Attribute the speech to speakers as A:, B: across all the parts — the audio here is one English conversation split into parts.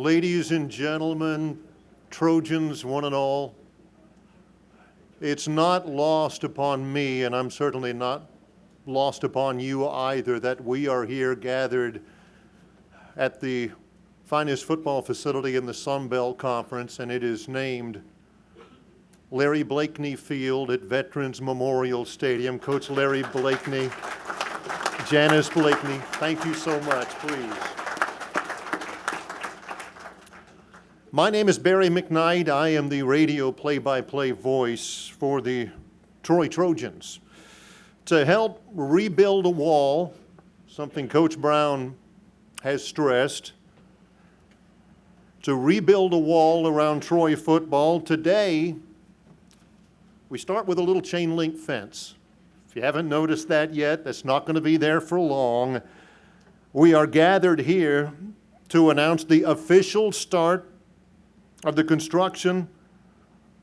A: Ladies and gentlemen, Trojans, one and all, it's not lost upon me, and I'm certainly not lost upon you either, that we are here gathered at the finest football facility in the Sun Belt Conference, and it is named Larry Blakeney Field at Veterans Memorial Stadium. Coach Larry Blakeney, Janice Blakeney, thank you so much, please. My name is Barry McKnight. I am the radio play-by-play voice for the Troy Trojans. To help rebuild a wall, something Coach Brown has stressed, to rebuild a wall around Troy football, today we start with a little chain link fence. If you haven't noticed that yet, that's not going to be there for long. We are gathered here to announce the official start of the construction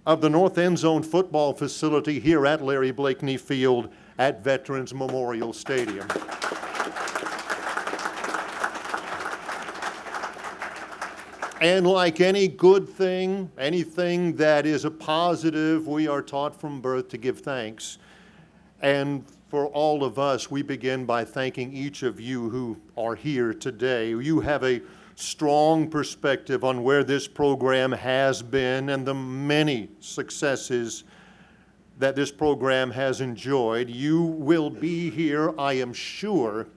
A: of the North End Zone football facility here at Larry Blakeney Field at Veterans Memorial Stadium. And like any good thing, anything that is a positive, we are taught from birth to give thanks. And for all of us, we begin by thanking each of you who are here today. You have a strong perspective on where this program has been and the many successes that this program has enjoyed. You will be here, I am sure,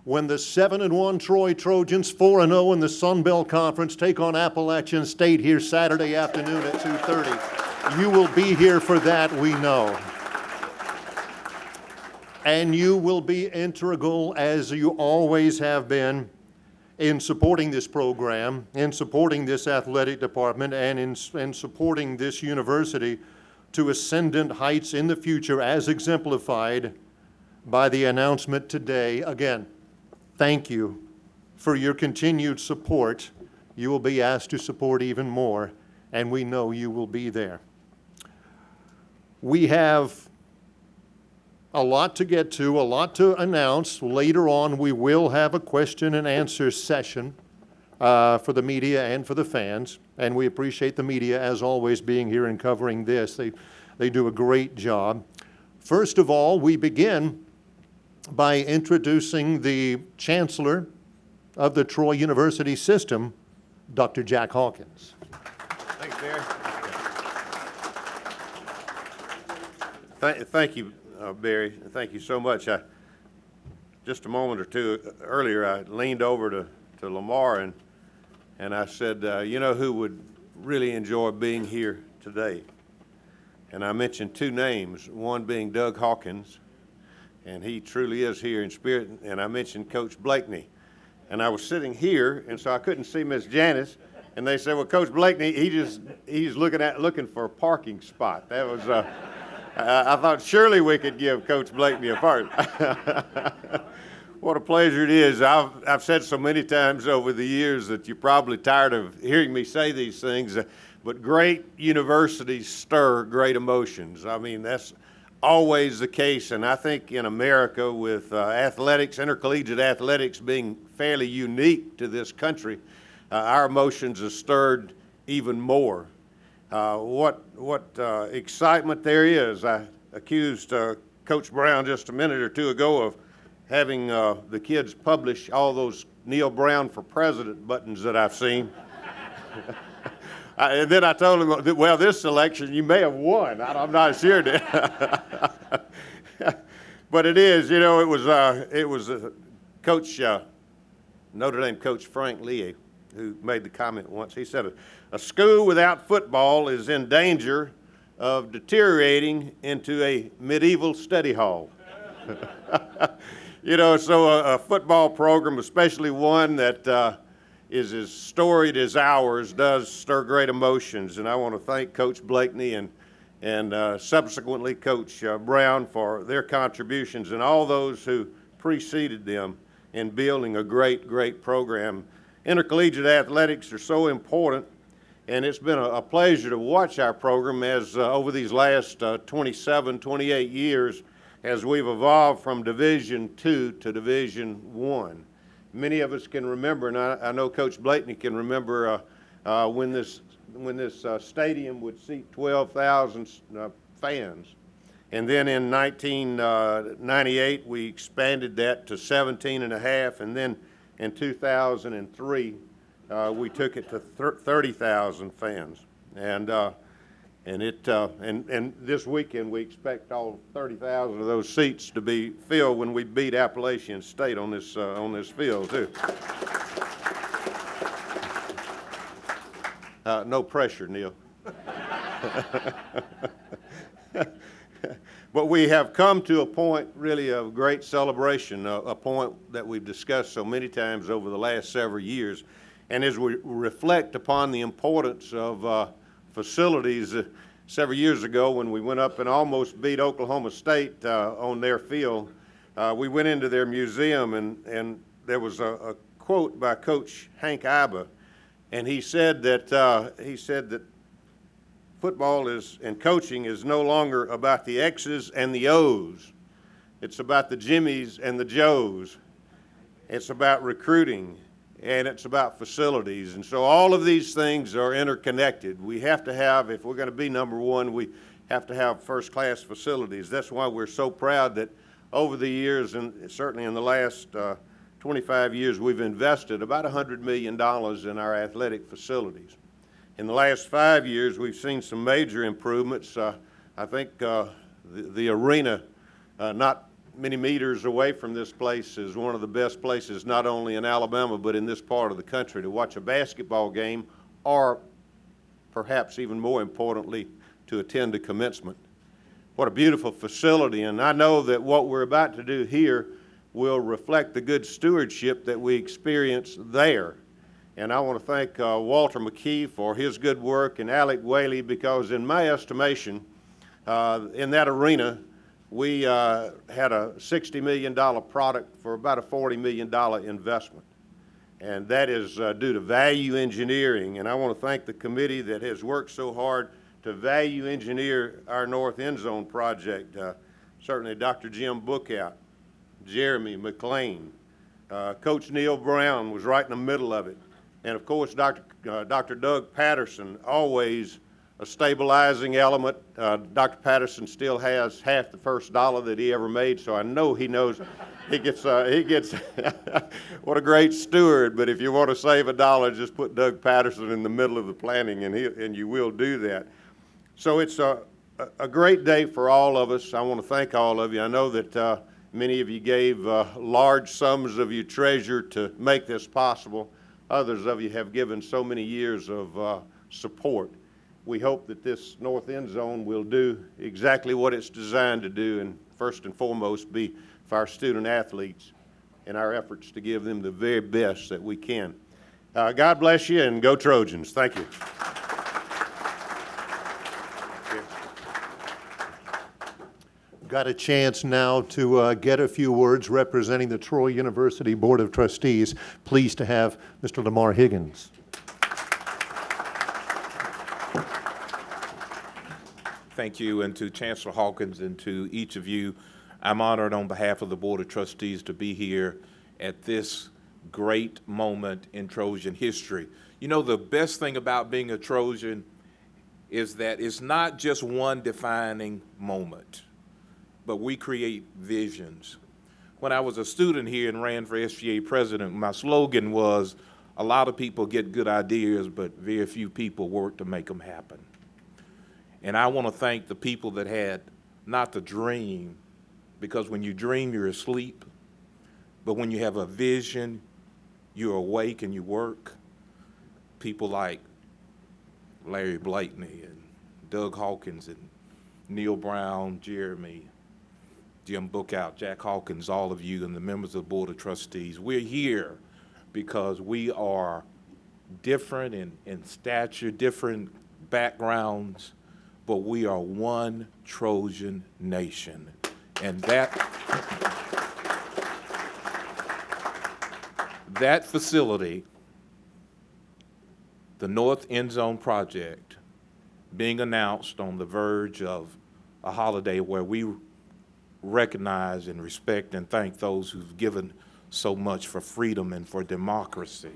A: when the 7-1 Troy Trojans, 4-0 in the Sun Belt Conference, take on Appalachian State here Saturday afternoon at 2:30. You will be here for that, we know. And you will be integral, as you always have been, in supporting this program, in supporting this athletic department, and in supporting this university to ascendant heights in the future, as exemplified by the announcement today. Again, thank you for your continued support. You will be asked to support even more, and we know you will be there. We have a lot to get to, a lot to announce. Later on, we will have a question and answer session for the media and for the fans, and we appreciate the media, as always, being here and covering this. They do a great job. First of all, we begin by introducing the Chancellor of the Troy University System, Dr. Jack Hawkins.
B: Thanks, Barry. Thank you, Barry. Thank you so much. Just a moment or two earlier, I leaned over to Lamar and I said, you know who would really enjoy being here today? And I mentioned two names, one being Doug Hawkins, and he truly is here in spirit, and I mentioned Coach Blakeney. And I was sitting here, and so I couldn't see Miss Janice, and they said, well, Coach Blakeney, he's looking for a parking spot. That was, I thought surely we could give Coach Blakeney a park. What a pleasure it is. I've said so many times over the years that you're probably tired of hearing me say these things, but great universities stir great emotions. I mean, that's always the case, and I think in America with athletics, intercollegiate athletics being fairly unique to this country, our emotions are stirred even more. What excitement there is. I accused Coach Brown just a minute or two ago of having the kids publish all those Neal Brown for President buttons that I've seen. And then I told him, well, this election you may have won. I'm not sure. But it is, you know, it was Coach, Notre Dame coach Frank Lee who made the comment once. He said, a school without football is in danger of deteriorating into a medieval study hall. You know, so a football program, especially one that is as storied as ours, does stir great emotions. And I want to thank Coach Blakeney and subsequently Coach Brown for their contributions and all those who preceded them in building a great, great program. Intercollegiate athletics are so important, and it's been a pleasure to watch our program as over these last 27, 28 years as we've evolved from Division II to Division I. many of us can remember, and I know Coach Blakeney can remember when this stadium would seat 12,000 fans. And then in 1998, we expanded that to 17 and a half, and then in 2003, we took it to 30,000 fans. And this weekend, we expect all 30,000 of those seats to be filled when we beat Appalachian State on this field, too. No pressure, Neal. But we have come to a point really of great celebration, a point that we've discussed so many times over the last several years. And as we reflect upon the importance of facilities, several years ago when we went up and almost beat Oklahoma State on their field, we went into their museum, and there was a quote by Coach Hank Iba, and he said that football and coaching is no longer about the X's and the O's. It's about the Jimmies and the Joes. It's about recruiting, and it's about facilities. And so all of these things are interconnected. We have to have, if we're going to be number one, we have to have first-class facilities. That's why we're so proud that over the years, and certainly in the last 25 years, we've invested about $100 million in our athletic facilities. In the last 5 years, we've seen some major improvements. I think the arena, not many meters away from this place, is one of the best places not only in Alabama but in this part of the country to watch a basketball game, or perhaps even more importantly, to attend a commencement. What a beautiful facility, and I know that what we're about to do here will reflect the good stewardship that we experience there. And I want to thank Walter McKee for his good work, and Alec Whaley, because in my estimation, in that arena, we had a $60 million product for about a $40 million investment. And that is due to value engineering. And I want to thank the committee that has worked so hard to value engineer our North End Zone project. Certainly Dr. Jim Bookout, Jeremy McLean, Coach Neal Brown was right in the middle of it. And of course, Dr. Doug Patterson, always a stabilizing element. Dr. Patterson still has half the first dollar that he ever made, so I know he knows he gets what a great steward. But if you want to save a dollar, just put Doug Patterson in the middle of the planning, and you will do that. So it's a great day for all of us. I want to thank all of you. I know that many of you gave large sums of your treasure to make this possible. Others of you have given so many years of support. We hope that this North End Zone will do exactly what it's designed to do, and first and foremost be for our student athletes in our efforts to give them the very best that we can. God bless you, and go Trojans. Thank you.
A: Got a chance now to get a few words representing the Troy University Board of Trustees. Pleased to have Mr. Lamar Higgins.
C: Thank you, and to Chancellor Hawkins and to each of you, I'm honored on behalf of the Board of Trustees to be here at this great moment in Trojan history. You know, the best thing about being a Trojan is that it's not just one defining moment, but we create visions. When I was a student here and ran for SGA president, my slogan was, a lot of people get good ideas, but very few people work to make them happen. And I want to thank the people that had not the dream, because when you dream, you're asleep, but when you have a vision, you're awake and you work. People like Larry Blakeney and Doug Hawkins and Neal Brown, Jeremy, Jim Bookout, Jack Hawkins, all of you, and the members of the Board of Trustees. We're here because we are different in stature, different backgrounds, but we are one Trojan nation. And that facility, the North End Zone project, being announced on the verge of a holiday where we recognize and respect and thank those who've given so much for freedom and for democracy,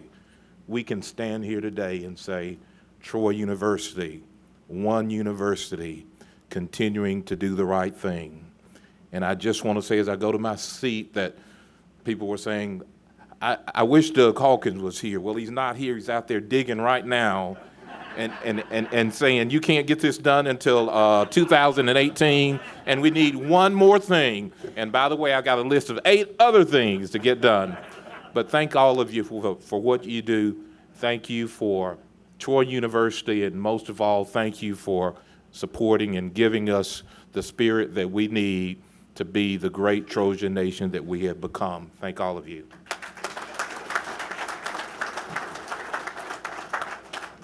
C: we can stand here today and say, Troy University, one university, continuing to do the right thing. And I just want to say as I go to my seat that people were saying, I wish Doug Hawkins was here. Well, he's not here. He's out there digging right now and saying, you can't get this done until 2018, and we need one more thing. And by the way, I got a list of 8 other things to get done. But thank all of you for what you do. Thank you for Troy University, and most of all, thank you for supporting and giving us the spirit that we need to be the great Trojan nation that we have become. Thank all of you.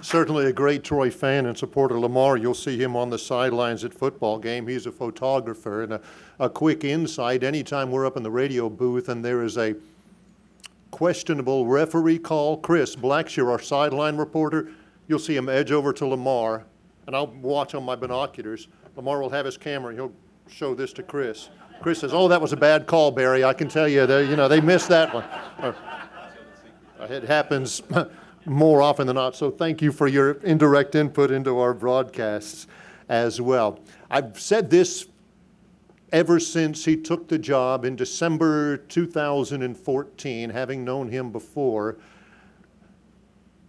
A: Certainly a great Troy fan and supporter. Lamar, you'll see him on the sidelines at football game. He's a photographer. And a quick insight, anytime we're up in the radio booth and there is a questionable referee call, Chris Blackshear, our sideline reporter, you'll see him edge over to Lamar, and I'll watch on my binoculars. Lamar will have his camera, and he'll show this to Chris. Chris says, oh, that was a bad call, Barry. I can tell you, they missed that one. It happens more often than not, so thank you for your indirect input into our broadcasts as well. I've said this ever since he took the job in December 2014, having known him before.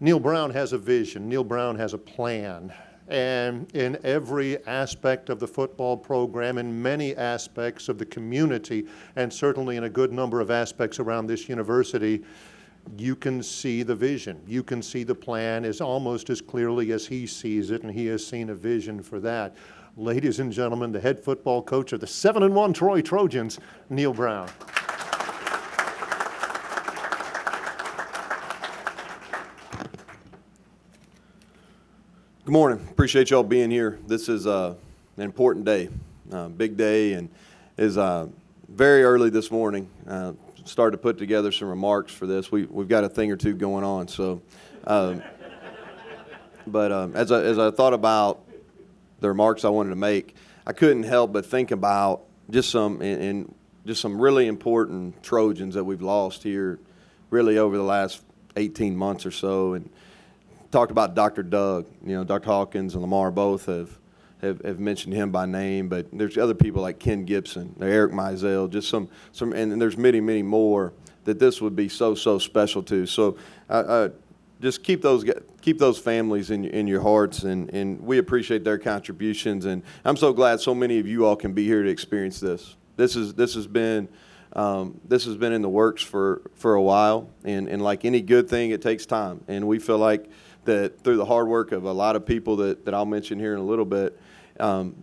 A: Neal Brown has a vision. Neal Brown has a plan. And in every aspect of the football program, in many aspects of the community, and certainly in a good number of aspects around this university, you can see the vision. You can see the plan as almost as clearly as he sees it, and he has seen a vision for that. Ladies and gentlemen, the head football coach of the 7-1 Troy Trojans, Neal Brown.
D: Good morning. Appreciate y'all being here. This is an important day, big day, and is very early this morning. Started to put together some remarks for this. We've got a thing or two going on. So, but as I thought about the remarks I wanted to make, I couldn't help but think about just some really important Trojans that we've lost here, really over the last 18 months or so, and talked about Dr. Doug. Dr. Hawkins and Lamar both have mentioned him by name, but there's other people like Ken Gibson, Eric Mizell, just some, and there's many, many more that this would be so special to. So just keep those families in your hearts, and we appreciate their contributions. And I'm so glad so many of you all can be here to experience this. This has been in the works for a while, and like any good thing, it takes time. And we feel like that through the hard work of a lot of people that I'll mention here in a little bit,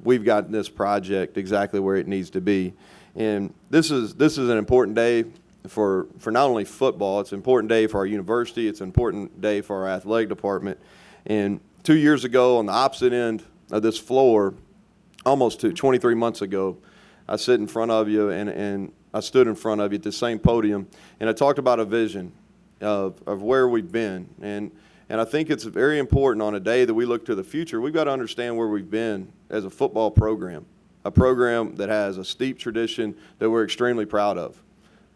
D: we've gotten this project exactly where it needs to be. And this is an important day for not only football. It's an important day for our university. It's an important day for our athletic department. And 2 years ago, on the opposite end of this floor, almost 23 months ago, I sit in front of you, and I stood in front of you at the same podium, and I talked about a vision of where we've been. And I think it's very important on a day that we look to the future. We've got to understand where we've been as a football program, a program that has a steep tradition that we're extremely proud of,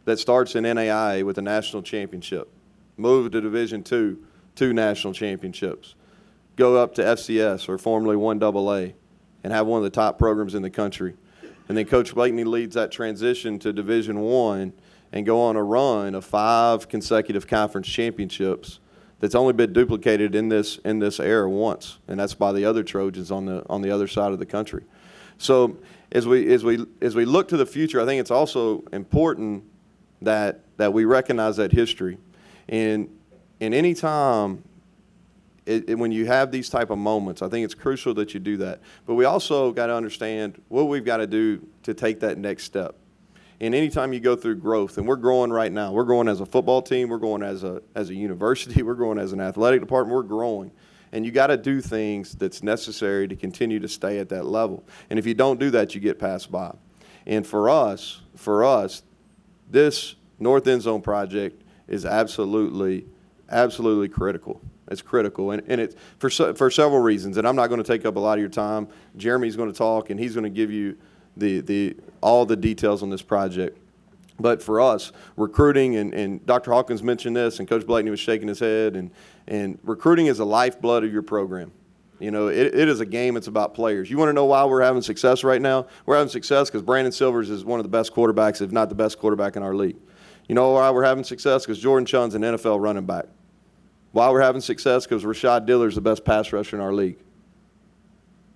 D: that starts in NAIA with a national championship, move to Division II, 2 national championships, go up to FCS, or formerly 1AA, and have one of the top programs in the country. And then Coach Blakeney leads that transition to Division I and go on a run of 5 consecutive conference championships that's only been duplicated in this era once, and that's by the other Trojans on the other side of the country. So as we look to the future, I think it's also important that we recognize that history. And any time when you have these type of moments, I think it's crucial that you do that. But we also got to understand what we've got to do to take that next step. And anytime you go through growth, and we're growing right now, we're growing as a football team, we're growing as a university, we're growing as an athletic department, we're growing. And you got to do things that's necessary to continue to stay at that level. And if you don't do that, you get passed by. And for us, this North End Zone project is absolutely critical. It's critical, and it's for several reasons. And I'm not going to take up a lot of your time. Jeremy's going to talk, and he's going to give you all the details on this project. But for us, recruiting, and Dr. Hawkins mentioned this, and Coach Blakeney was shaking his head, and recruiting is the lifeblood of your program. You know, it is a game. It's about players. You want to know why we're having success right now? We're having success because Brandon Silvers is one of the best quarterbacks, if not the best quarterback in our league. You know why we're having success? Because Jordan Chunn's an NFL running back. Why we're having success? Because Rashad Diller's the best pass rusher in our league.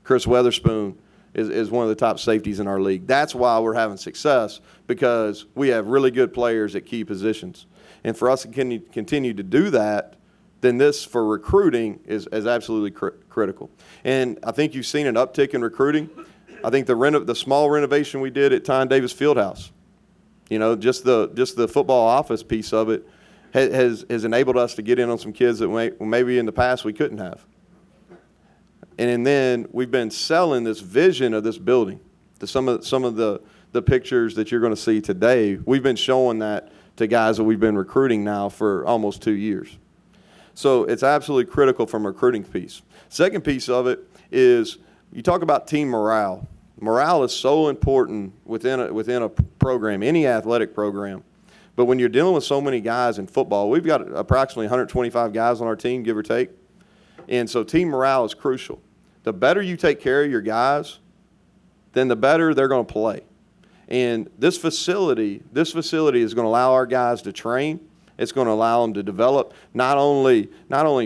D: Chris Weatherspoon is one of the top safeties in our league. That's why we're having success, because we have really good players at key positions. And for us to continue to do that, then this for recruiting is absolutely critical. And I think you've seen an uptick in recruiting. I think the small renovation we did at Tyne Davis Fieldhouse, you know, just the football office piece of it has enabled us to get in on some kids that maybe in the past we couldn't have. And then we've been selling this vision of this building. To some of the pictures that you're going to see today, we've been showing that to guys that we've been recruiting now for almost 2 years. So it's absolutely critical from a recruiting piece. Second piece of it is you talk about team morale. Morale is so important within a program, any athletic program. But when you're dealing with so many guys in football, we've got approximately 125 guys on our team, give or take. And so team morale is crucial. The better you take care of your guys, then the better they're going to play. And this facility is going to allow our guys to train. It's going to allow them to develop not only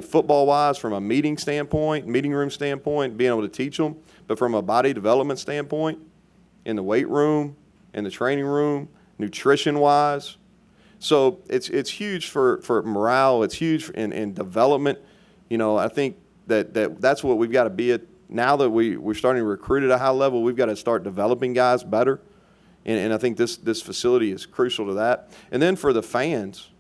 D: football-wise from a meeting room standpoint, being able to teach them, but from a body development standpoint, in the weight room, in the training room, nutrition-wise. So it's huge for morale. It's huge in development. You know, I think that's what we've got to be at. Now that we're starting to recruit at a high level, we've got to start developing guys better. And I think this facility is crucial to that. And then for the fans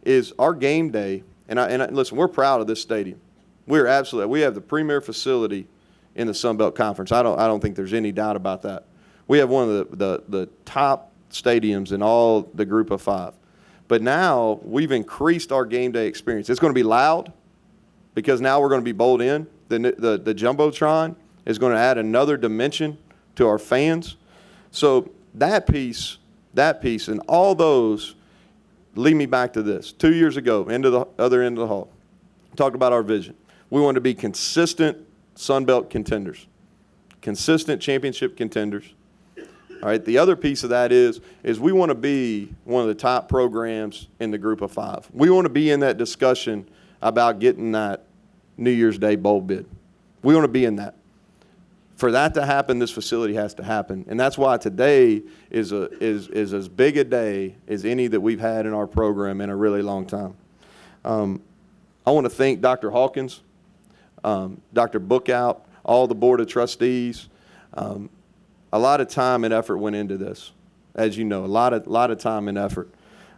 D: is our game day. And listen, we're proud of this stadium. We have the premier facility in the Sun Belt Conference. I don't think there's any doubt about that. We have one of the top stadiums in all the Group of Five. But now we've increased our game day experience. It's going to be loud because now we're going to be bowled in. The Jumbotron is going to add another dimension to our fans. So that piece, and all those lead me back to this. 2 years ago, into the other end of the hall, talked about our vision. We want to be consistent Sun Belt contenders, consistent championship contenders. All right. The other piece of that is we want to be one of the top programs in the Group of Five. We want to be in that discussion about getting that New Year's Day bowl bid. We want to be in that. For that to happen, this facility has to happen, and that's why today is as big a day as any that we've had in our program in a really long time. I want to thank Dr. Hawkins, Dr. Bookout, all the Board of Trustees. A lot of time and effort went into this, as you know, a lot of time and effort.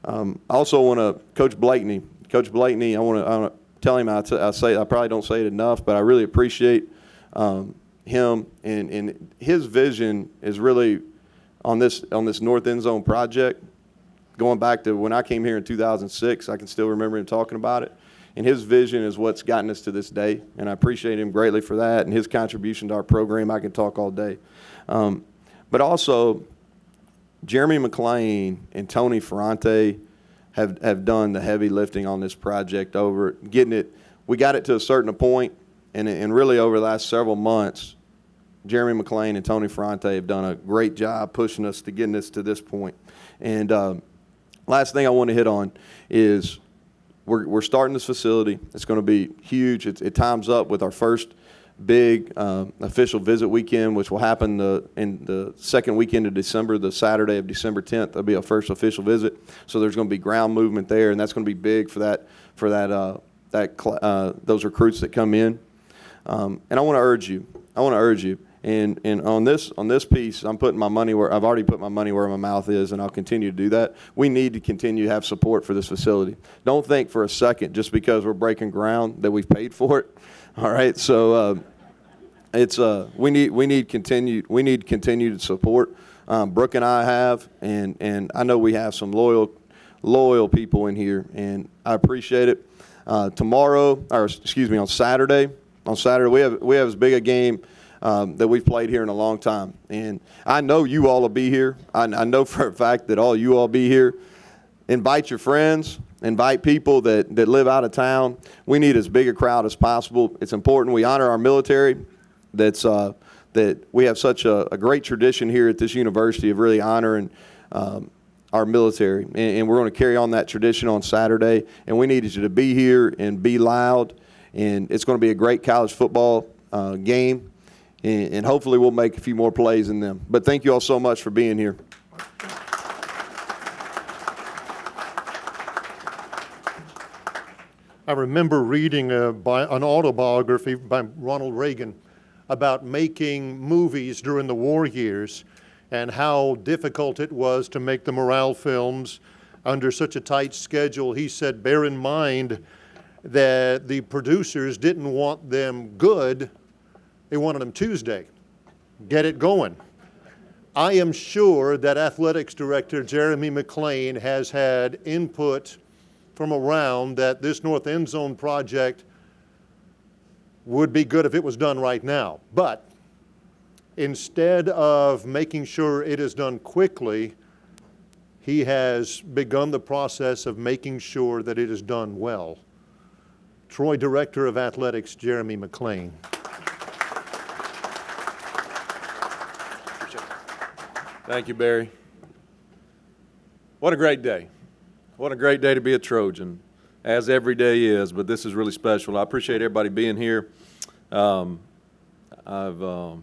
D: I also want to, Coach Blakeney, I want to tell him, I probably don't say it enough, but I really appreciate him, and his vision is really on this North End Zone project. Going back to when I came here in 2006, I can still remember him talking about it. And his vision is what's gotten us to this day, and I appreciate him greatly for that and his contribution to our program. I can talk all day. But also, Jeremy McLean and Tony Ferrante have done the heavy lifting on this project over getting it. We got it to a certain point, and really over the last several months, Jeremy McLean and Tony Ferrante have done a great job pushing us to getting us to this point. And last thing I want to hit on is we're starting this facility. It's going to be huge. It times up with our first big official visit weekend, which will happen in the second weekend of December, the Saturday of December 10th. That'll be our first official visit. So there's going to be ground movement there, and that's going to be big for those recruits that come in. And I want to urge you. And on this piece, I'm putting my money where I've already put my money where my mouth is, and I'll continue to do that. We need to continue to have support for this facility. Don't think for a second just because we're breaking ground that we've paid for it. All right, so we need continued support. Brooke and I have, and I know we have some loyal people in here, and I appreciate it. On Saturday we have as big a game that we've played here in a long time. And I know you all will be here. I know for a fact that all you all be here. Invite your friends. Invite people that live out of town. We need as big a crowd as possible. It's important we honor our military. That we have such a great tradition here at this university of really honoring our military. And we're going to carry on that tradition on Saturday. And we needed you to be here and be loud. And it's going to be a great college football game. And hopefully we'll make a few more plays in them. But thank you all so much for being here.
A: I remember reading an autobiography by Ronald Reagan about making movies during the war years and how difficult it was to make the morale films under such a tight schedule. He said, bear in mind that the producers didn't want them good, they wanted them Tuesday. Get it going. I am sure that athletics director Jeremy McClain has had input from around that this North End Zone project would be good if it was done right now. But instead of making sure it is done quickly, he has begun the process of making sure that it is done well. Troy Director of Athletics, Jeremy McClain.
E: Thank you, Barry. What a great day. What a great day to be a Trojan, as every day is, but this is really special. I appreciate everybody being here. I've, over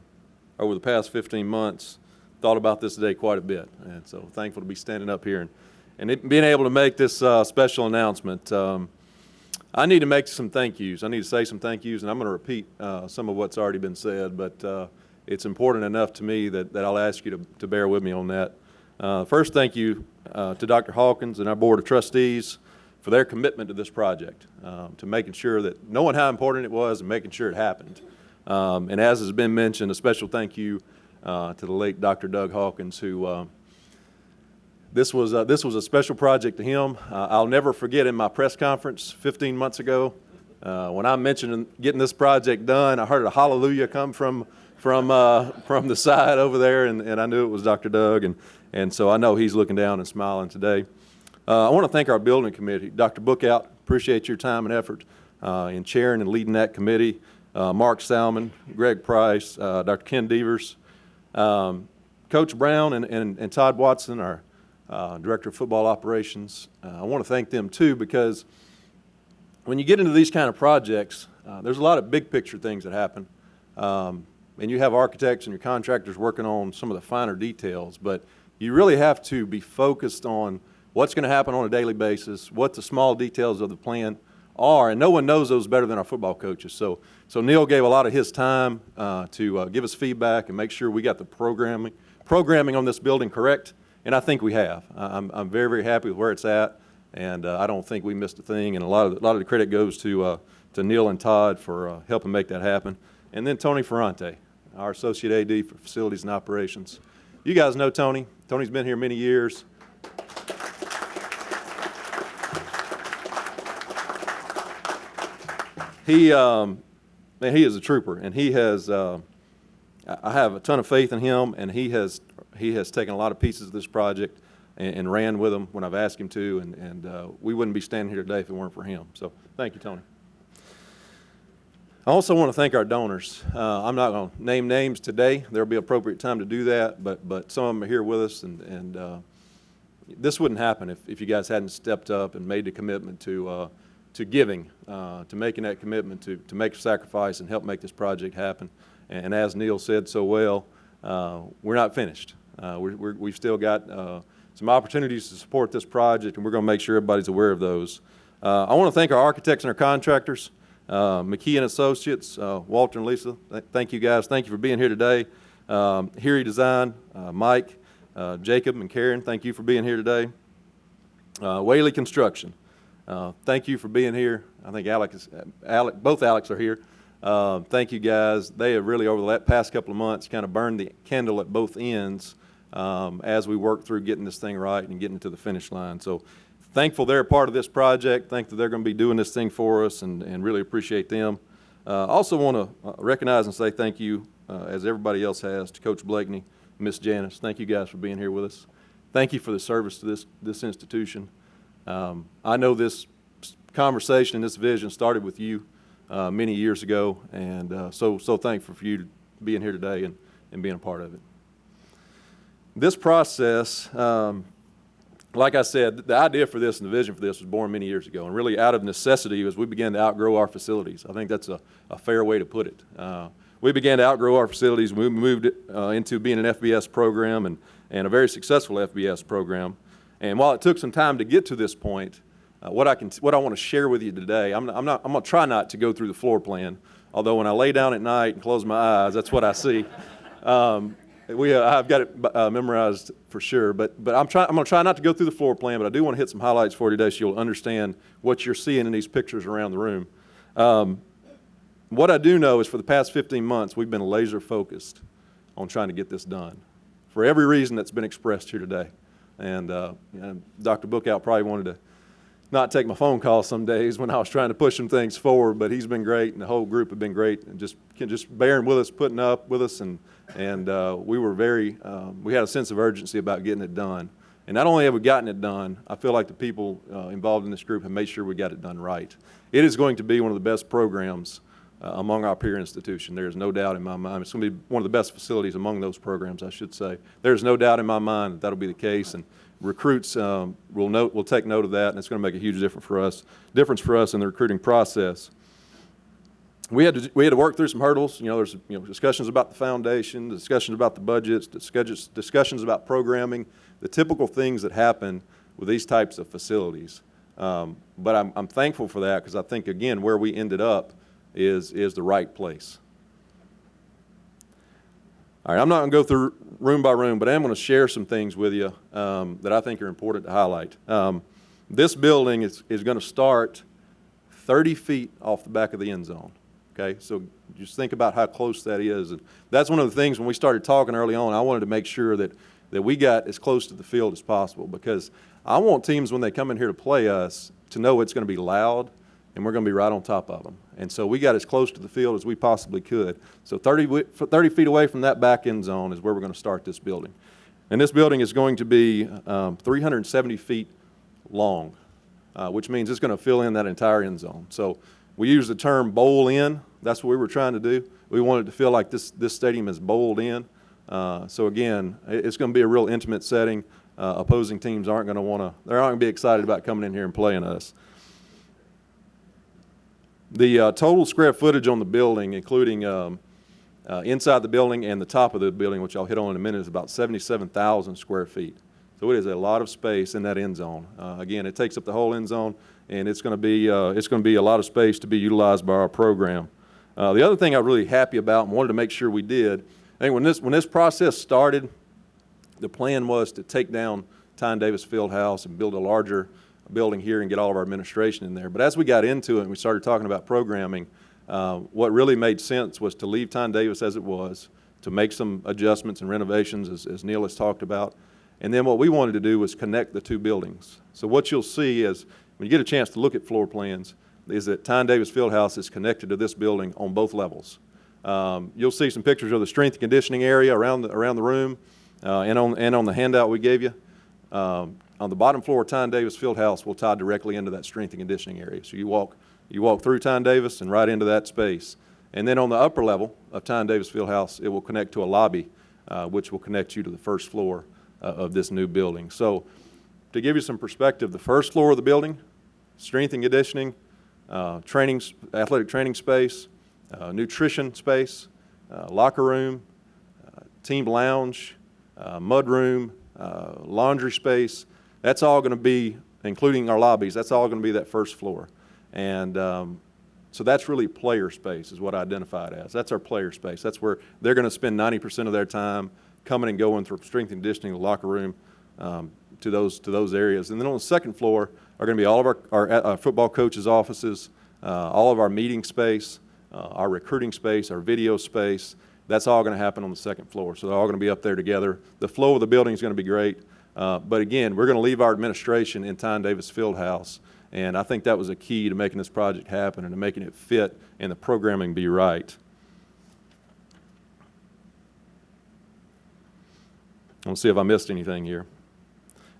E: the past 15 months, thought about this day quite a bit, and so thankful to be standing up here and being able to make this special announcement. I need to make some thank yous. I need to say some thank yous, and I'm going to repeat some of what's already been said, but it's important enough to me that I'll ask you to bear with me on that. First, thank you to Dr. Hawkins and our Board of Trustees for their commitment to this project, to making sure that knowing how important it was and making sure it happened. And as has been mentioned, a special thank you to the late Dr. Doug Hawkins, who this was a special project to him. I'll never forget in my press conference 15 months ago when I mentioned getting this project done. I heard a hallelujah come from the side over there, and I knew it was Dr. Doug, and so I know he's looking down and smiling today. I want to thank our building committee. Dr. Bookout, appreciate your time and effort in chairing and leading that committee. Mark Salmon, Greg Price, Dr. Ken Devers, Coach Brown and Todd Watson, our Director of Football Operations. I want to thank them too, because when you get into these kind of projects, there's a lot of big picture things that happen. And you have architects and your contractors working on some of the finer details, but you really have to be focused on what's going to happen on a daily basis, what the small details of the plan are, and no one knows those better than our football coaches. So Neal gave a lot of his time to give us feedback and make sure we got the programming on this building correct, and I think we have. I'm very, very happy with where it's at, and I don't think we missed a thing, and a lot of the credit goes to Neal and Todd for helping make that happen. And then Tony Ferrante, our Associate AD for Facilities and Operations. You guys know Tony. Tony's been here many years. He is a trooper, and he has. I have a ton of faith in him, and he has taken a lot of pieces of this project and ran with them when I've asked him to, and we wouldn't be standing here today if it weren't for him. So thank you, Tony. I also want to thank our donors. I'm not going to name names today. There will be appropriate time to do that, but some of them are here with us, and this wouldn't happen if you guys hadn't stepped up and made the commitment to giving, to making that commitment to make a sacrifice and help make this project happen. And as Neal said so well, we're not finished. We've still got some opportunities to support this project, and we're going to make sure everybody's aware of those. I want to thank our architects and our contractors. McKee and Associates, Walter and Lisa, thank you guys. Thank you for being here today. Heary Design, Mike, Jacob, and Karen, thank you for being here today. Whaley Construction, thank you for being here. I think both Alex are here. Thank you guys. They have really, over the past couple of months, kind of burned the candle at both ends as we work through getting this thing right and getting to the finish line. So thankful they're a part of this project. Thankful they're going to be doing this thing for us, and really appreciate them. Also want to recognize and say thank you, as everybody else has, to Coach Blakeney, Miss Janice. Thank you guys for being here with us. Thank you for the service to this institution. I know this conversation and this vision started with you many years ago, and so thankful for you being here today and being a part of it. This process, like I said, the idea for this and the vision for this was born many years ago, and really out of necessity as we began to outgrow our facilities. I think that's a fair way to put it. We began to outgrow our facilities. We moved into being an FBS program and a very successful FBS program. And while it took some time to get to this point, what I want to share with you today, I'm going to try not to go through the floor plan, although when I lay down at night and close my eyes, that's what I see. I've got it memorized for sure, but I'm going to try not to go through the floor plan, but I do want to hit some highlights for you today so you'll understand what you're seeing in these pictures around the room. What I do know is for the past 15 months, we've been laser focused on trying to get this done for every reason that's been expressed here today. And Dr. Bookout probably wanted to not take my phone calls some days when I was trying to push some things forward, but he's been great, and the whole group have been great, and just bearing with us, putting up with us, and we were we had a sense of urgency about getting it done. And not only have we gotten it done, I feel like the people involved in this group have made sure we got it done right. It is going to be one of the best programs among our peer institution. There is no doubt in my mind. It's going to be one of the best facilities among those programs, I should say. There's no doubt in my mind that that'll be the case, and recruits will take note of that, and it's going to make a huge difference for us in the recruiting process. We had to work through some hurdles. There's discussions about the foundation, discussions about the budgets, discussions about programming, the typical things that happen with these types of facilities. But I'm thankful for that because I think, again, where we ended up is the right place. All right, I'm not going to go through room by room, but I am going to share some things with you that I think are important to highlight. This building is going to start 30 feet off the back of the end zone. Okay, so just think about how close that is. And that's one of the things when we started talking early on, I wanted to make sure that we got as close to the field as possible, because I want teams, when they come in here to play us, to know it's going to be loud and we're going to be right on top of them. And so we got as close to the field as we possibly could. So 30 feet away from that back end zone is where we're going to start this building. And this building is going to be 370 feet long, which means it's going to fill in that entire end zone. So we use the term bowl in. That's what we were trying to do. We wanted to feel like this stadium is bowled in. So again, it's going to be a real intimate setting. Opposing teams aren't going to be excited about coming in here and playing us. The total square footage on the building, including inside the building and the top of the building, which I'll hit on in a minute, is about 77,000 square feet. So it is a lot of space in that end zone. Again, it takes up the whole end zone, and it's going to be a lot of space to be utilized by our program. The other thing I'm really happy about and wanted to make sure we did, I think when this process started, the plan was to take down Tyne Davis Fieldhouse and build a larger building here and get all of our administration in there. But as we got into it and we started talking about programming, what really made sense was to leave Tyne Davis as it was, to make some adjustments and renovations, as Neal has talked about. And then what we wanted to do was connect the two buildings. So what you'll see is, when you get a chance to look at floor plans, is that Tyne Davis Fieldhouse is connected to this building on both levels. You'll see some pictures of the strength and conditioning area around the room, and on the handout we gave you. On the bottom floor of Tyne Davis Fieldhouse will tie directly into that strength and conditioning area. So you walk through Tyne Davis and right into that space. And then on the upper level of Tyne Davis Fieldhouse, it will connect to a lobby, which will connect you to the first floor of this new building. So to give you some perspective, the first floor of the building, strength and conditioning, athletic training space, nutrition space, locker room, team lounge, mud room, laundry space. That's all going to be, including our lobbies, that's all going to be that first floor. And so that's really player space is what I identified as. That's our player space. That's where they're going to spend 90% of their time coming and going from strength and conditioning, the locker room, to those areas. And then on the second floor are going to be all of our football coaches' offices, all of our meeting space, our recruiting space, our video space. That's all going to happen on the second floor. So they're all going to be up there together. The flow of the building is going to be great. But again, we're going to leave our administration in Tyne Davis Fieldhouse, And I think that was a key to making this project happen and to making it fit and the programming be right. Let's see if I missed anything here.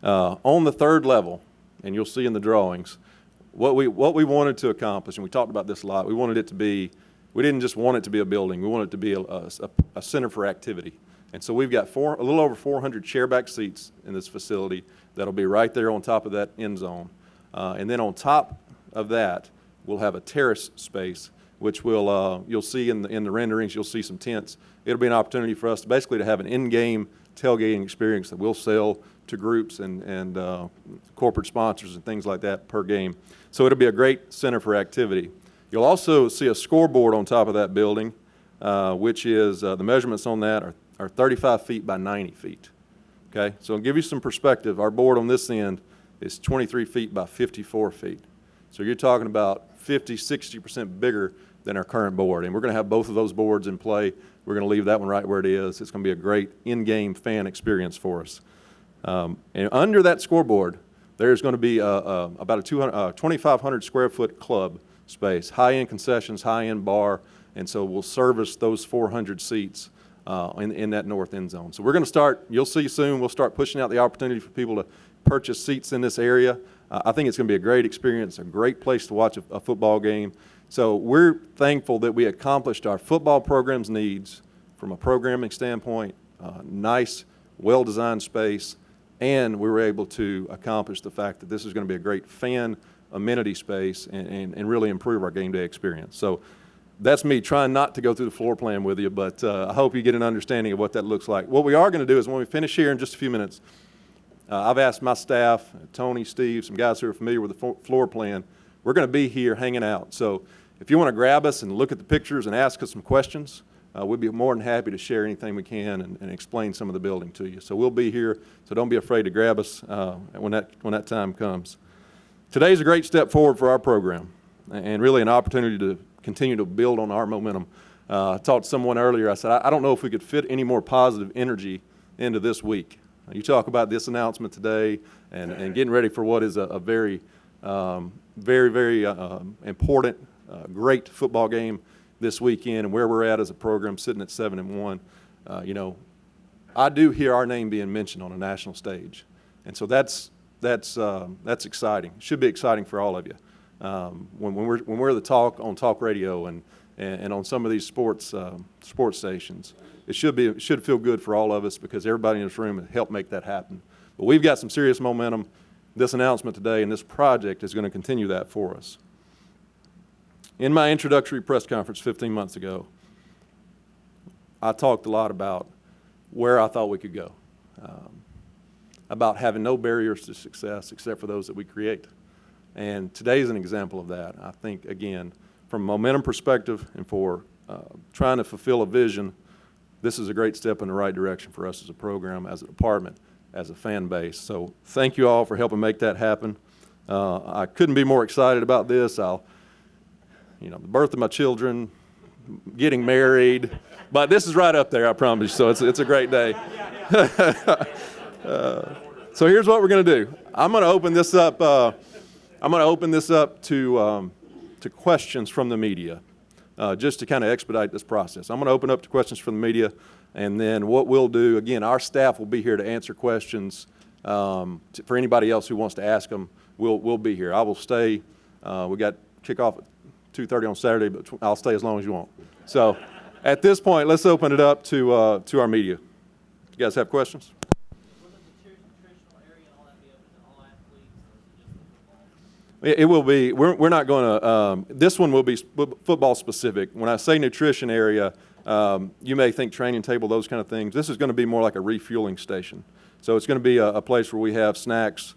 E: On the third level, and you'll see in the drawings, what we wanted to accomplish, and we talked about this a lot, we wanted it to be, we didn't just want it to be a building, we wanted it to be a center for activity. And so we've got a little over 400 chairback seats in this facility that'll be right there on top of that end zone. And then on top of that, we'll have a terrace space, which will, you'll see in the renderings, you'll see some tents. It'll be an opportunity for us to have an in-game tailgating experience that we'll sell to groups and corporate sponsors and things like that per game. So it'll be a great center for activity. You'll also see a scoreboard on top of that building, which is, the measurements on that are 35 feet by 90 feet. Okay, so I'll give you some perspective. Our board on this end is 23 feet by 54 feet. So you're talking about 50–60% bigger than our current board. And we're going to have both of those boards in play. We're going to leave that one right where it is. It's going to be a great in-game fan experience for us. And under that scoreboard, there's going to be about a 2,500 square foot club space, high-end concessions, high-end bar, and so we'll service those 400 seats in that north end zone. So we're going to start, you'll see soon, we'll start pushing out the opportunity for people to purchase seats in this area. I think it's going to be a great experience, a great place to watch a football game. So we're thankful that we accomplished our football program's needs from a programming standpoint, nice, well-designed space, and we were able to accomplish the fact that this is going to be a great fan amenity space and really improve our game day experience. So that's me trying not to go through the floor plan with you, but I hope you get an understanding of what that looks like. What we are going to do is when we finish here in just a few minutes, I've asked my staff, Tony, Steve, some guys who are familiar with the floor plan, we're going to be here hanging out. So if you want to grab us and look at the pictures and ask us some questions, we'd be more than happy to share anything we can and explain some of the building to you. So we'll be here, so don't be afraid to grab us when that time comes. Today's a great step forward for our program and really an opportunity to continue to build on our momentum. I talked to someone earlier, I said, I don't know if we could fit any more positive energy into this week. You talk about this announcement today and getting ready for what is a very, very important, great football game this weekend, and where we're at as a program sitting at 7-1. You know, I do hear our name being mentioned on a national stage, and so that's exciting. It should be exciting for all of you. When we're the talk on talk radio and on some of these sports stations, it should feel good for all of us because everybody in this room has helped make that happen. But we've got some serious momentum. This announcement today and this project is going to continue that for us. In my introductory press conference 15 months ago, I talked a lot about where I thought we could go, about having no barriers to success except for those that we create. And today is an example of that. I think, again, from a momentum perspective and for trying to fulfill a vision, this is a great step in the right direction for us as a program, as a department, as a fan base. So thank you all for helping make that happen. I couldn't be more excited about this. The birth of my children, getting married, but this is right up there, I promise you. So it's a great day. So here's what we're going to do. I'm going to open this up. To questions from the media, just to kind of expedite this process. I'm going to open up to questions from the media, and then what we'll do, again, our staff will be here to answer questions. For anybody else who wants to ask them, we'll be here. I will stay. We got kickoff at 2:30 on Saturday, but I'll stay as long as you want. So at this point, let's open it up to our media. You guys have questions? It will be. We're not going to. This one will be football specific. When I say nutrition area, you may think training table, those kind of things. This is going to be more like a refueling station. So it's going to be a place where we have snacks,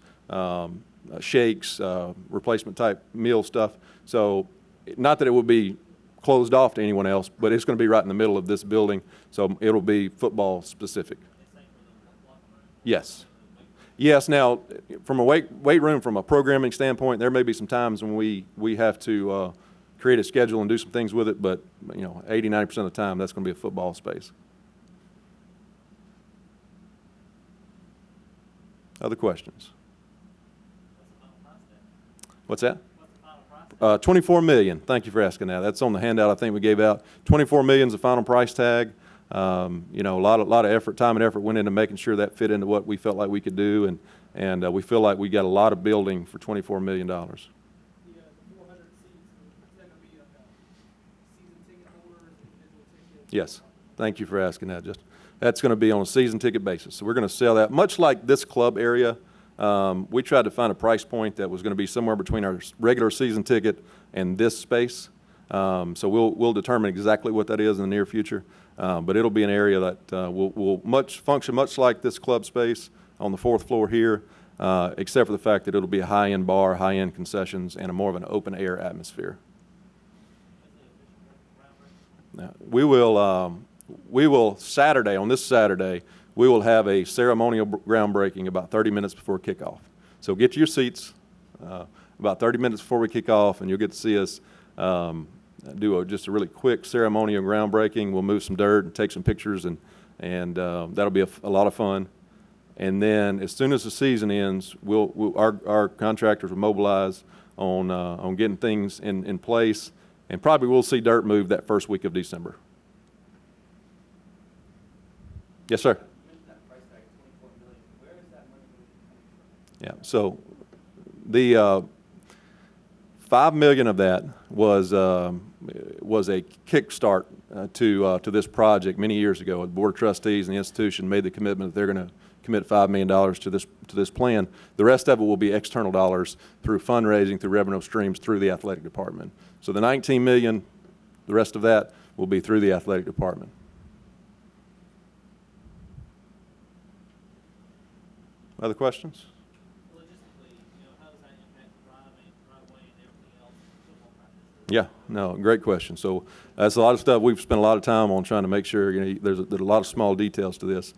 E: shakes, replacement type meal stuff. So not that it will be closed off to anyone else, but it's going to be right in the middle of this building. So it'll be football specific. Yes. Yes, now, from a weight room, from a programming standpoint, there may be some times when we have to create a schedule and do some things with it, but 80–90% of the time, that's going to be a football space. Other questions? What's that? 24 million. Thank you for asking that. That's on the handout I think we gave out. 24 million is the final price tag. You know, a lot of effort, time and effort went into making sure that fit into what we felt like we could do, and we feel like we got a lot of building for $24 million.
F: The 400 seats, is that going to be a season ticket holders, individual tickets?
E: Yes. Thank you for asking that, Justin. That's going to be on a season ticket basis. So we're going to sell that, much like this club area. We tried to find a price point that was going to be somewhere between our regular season ticket and this space. So we'll determine exactly what that is in the near future. But it'll be an area that will function much like this club space on the 4th floor here, except for the fact that it'll be a high-end bar, high-end concessions, and more of an open-air atmosphere. Now, we will Saturday, on this Saturday, we will have a ceremonial groundbreaking about 30 minutes before kickoff. So get your seats about 30 minutes before we kick off, and you'll get to see us do just a really quick ceremonial groundbreaking. We'll move some dirt and take some pictures, and that'll be a lot of fun. And then as soon as the season ends, our contractors will mobilize on getting things in place, and probably we'll see dirt move that first week of December. Yes, sir. Yeah, so the $5 million of that was a kickstart to this project many years ago. The Board of Trustees and the institution made the commitment that they're going to commit $5 million to this plan. The rest of it will be external dollars through fundraising, through revenue streams, through the athletic department. So the $19 million, the rest of that will be through the athletic department. Other questions?
F: Logistically, how does that impact driveway and everything else? Football practice?
E: Yeah, no, great question. So that's a lot of stuff. We've spent a lot of time on trying to make sure, there's a lot of small details to this.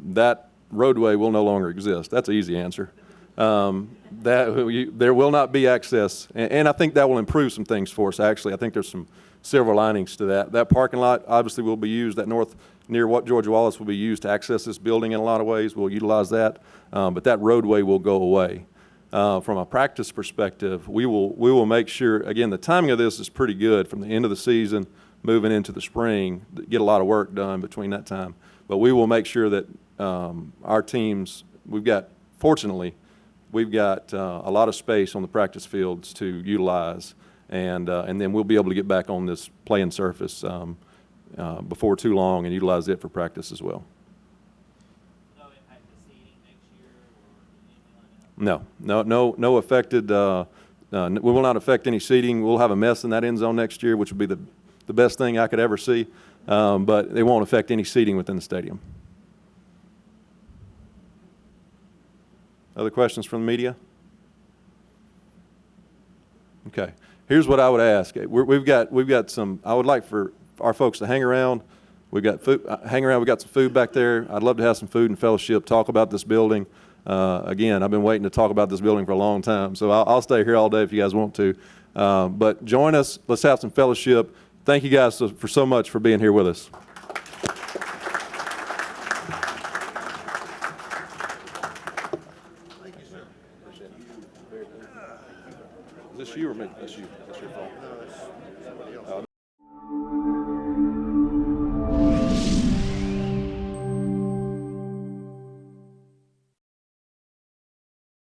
E: That roadway will no longer exist. That's an easy answer. There will not be access, and I think that will improve some things for us, actually. I think there's some silver linings to that. That parking lot obviously will be used, that north near what George Wallace will be used to access this building in a lot of ways. We'll utilize that, but that roadway will go away. From a practice perspective, we will make sure, again, the timing of this is pretty good from the end of the season moving into the spring, get a lot of work done between that time. But we will make sure that our teams, fortunately, we've got a lot of space on the practice fields to utilize, and then we'll be able to get back on this playing surface before too long and utilize it for practice as well.
F: No impact to seating next year or anything like that?
E: No affected. We will not affect any seating. We'll have a mess in that end zone next year, which would be the best thing I could ever see, but it won't affect any seating within the stadium. Other questions from the media? Okay. Here's what I would ask. We've got some. I would like for our folks to hang around. We've got food. Hang around. We got some food back there. I'd love to have some food and fellowship. Talk about this building. Again, I've been waiting to talk about this building for a long time, so I'll stay here all day if you guys want to. But join us. Let's have some fellowship. Thank you guys for so much for being here with us. Is this you or me? That's you. That's your fault.